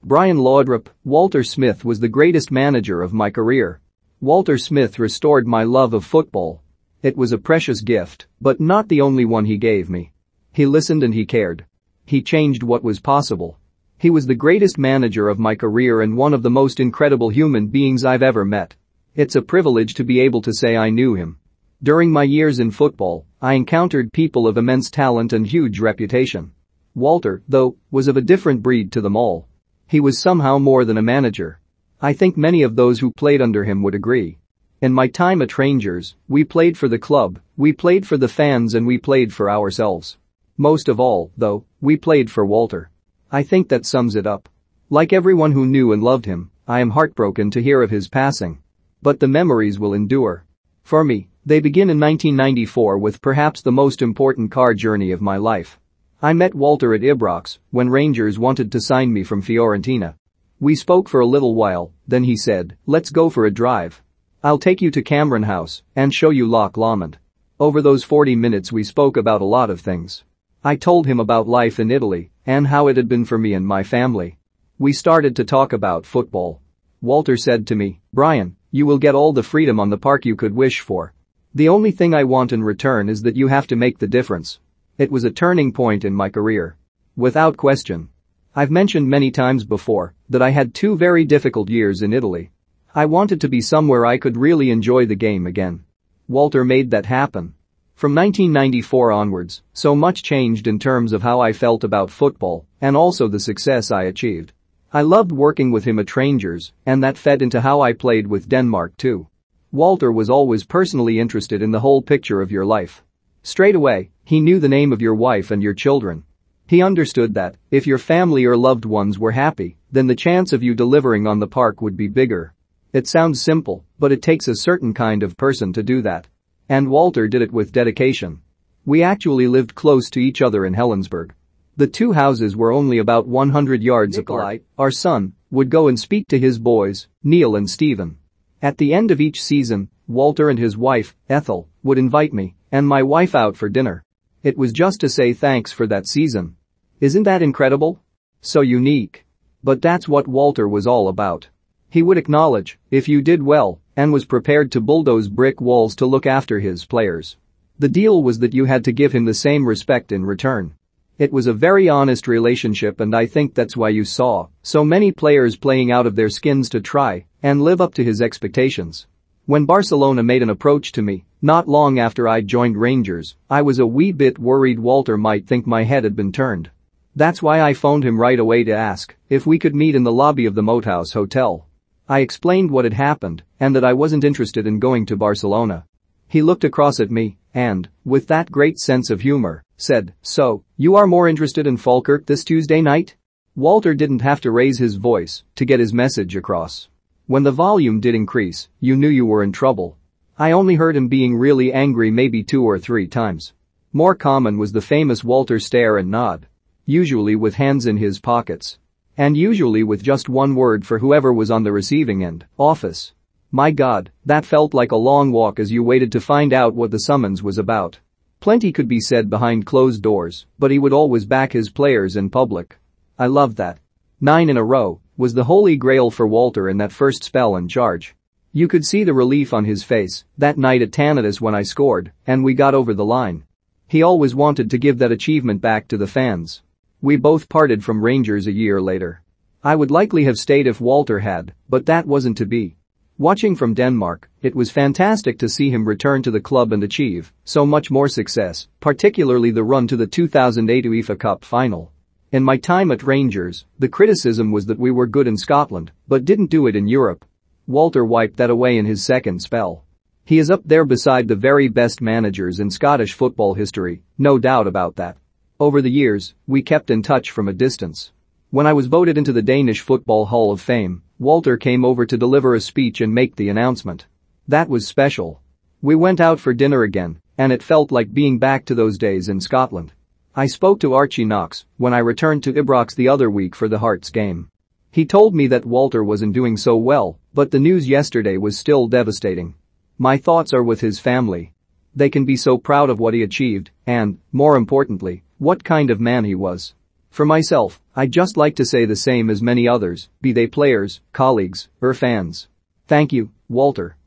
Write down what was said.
Brian LAUDRUP. Walter Smith was the greatest manager of my career. Walter Smith restored my love of football. It was a precious gift, but not the only one he gave me. He listened and he cared. He changed what was possible. He was the greatest manager of my career and one of the most incredible human beings I've ever met. It's a privilege to be able to say I knew him. During my years in football, I encountered people of immense talent and huge reputation. Walter, though, was of a different breed to them all. He was somehow more than a manager. I think many of those who played under him would agree. In my time at Rangers, we played for the club, we played for the fans and we played for ourselves. Most of all, though, we played for Walter. I think that sums it up. Like everyone who knew and loved him, I am heartbroken to hear of his passing. But the memories will endure. For me, they begin in 1994 with perhaps the most important car journey of my life. I met Walter at Ibrox when Rangers wanted to sign me from Fiorentina. We spoke for a little while, then he said, "Let's go for a drive. I'll take you to Cameron House and show you Loch Lomond." Over those 40 minutes we spoke about a lot of things. I told him about life in Italy and how it had been for me and my family. We started to talk about football. Walter said to me, "Brian, you will get all the freedom on the park you could wish for. The only thing I want in return is that you have to make the difference." It was a turning point in my career. Without question. I've mentioned many times before that I had 2 very difficult years in Italy. I wanted to be somewhere I could really enjoy the game again. Walter made that happen. From 1994 onwards, so much changed in terms of how I felt about football and also the success I achieved. I loved working with him at Rangers, and that fed into how I played with Denmark too. Walter was always personally interested in the whole picture of your life. Straight away, he knew the name of your wife and your children. He understood that, if your family or loved ones were happy, then the chance of you delivering on the park would be bigger. It sounds simple, but it takes a certain kind of person to do that. And Walter did it with dedication. We actually lived close to each other in Helensburgh. The 2 houses were only about 100 yards apart. Our son would go and speak to his boys, Neil and Stephen. At the end of each season, Walter and his wife, Ethel, would invite me and my wife out for dinner. It was just to say thanks for that season. Isn't that incredible? So unique. But that's what Walter was all about. He would acknowledge if you did well and was prepared to bulldoze brick walls to look after his players. The deal was that you had to give him the same respect in return. It was a very honest relationship, and I think that's why you saw so many players playing out of their skins to try and live up to his expectations. When Barcelona made an approach to me, not long after I joined Rangers, I was a wee bit worried Walter might think my head had been turned. That's why I phoned him right away to ask if we could meet in the lobby of the Moathouse Hotel. I explained what had happened and that I wasn't interested in going to Barcelona. He looked across at me and, with that great sense of humor, said, "So, you are more interested in Falkirk this Tuesday night?" Walter didn't have to raise his voice to get his message across. When the volume did increase, you knew you were in trouble. I only heard him being really angry maybe 2 or 3 times. More common was the famous Walter stare and nod. Usually with hands in his pockets. And usually with just one word for whoever was on the receiving end: office. My God, that felt like a long walk as you waited to find out what the summons was about. Plenty could be said behind closed doors, but he would always back his players in public. I loved that. 9 in a row was the holy grail for Walter in that first spell in charge. You could see the relief on his face that night at Tanatus when I scored and we got over the line. He always wanted to give that achievement back to the fans. We both parted from Rangers a year later. I would likely have stayed if Walter had, but that wasn't to be. Watching from Denmark, it was fantastic to see him return to the club and achieve so much more success, particularly the run to the 2008 UEFA Cup final. In my time at Rangers, the criticism was that we were good in Scotland, but didn't do it in Europe. Walter wiped that away in his second spell. He is up there beside the very best managers in Scottish football history, no doubt about that. Over the years, we kept in touch from a distance. When I was voted into the Danish Football Hall of Fame, Walter came over to deliver a speech and make the announcement. That was special. We went out for dinner again, and it felt like being back to those days in Scotland. I spoke to Archie Knox when I returned to Ibrox the other week for the Hearts game. He told me that Walter wasn't doing so well, but the news yesterday was still devastating. My thoughts are with his family. They can be so proud of what he achieved and, more importantly, what kind of man he was. For myself, I'd just like to say the same as many others, be they players, colleagues, or fans. Thank you, Walter.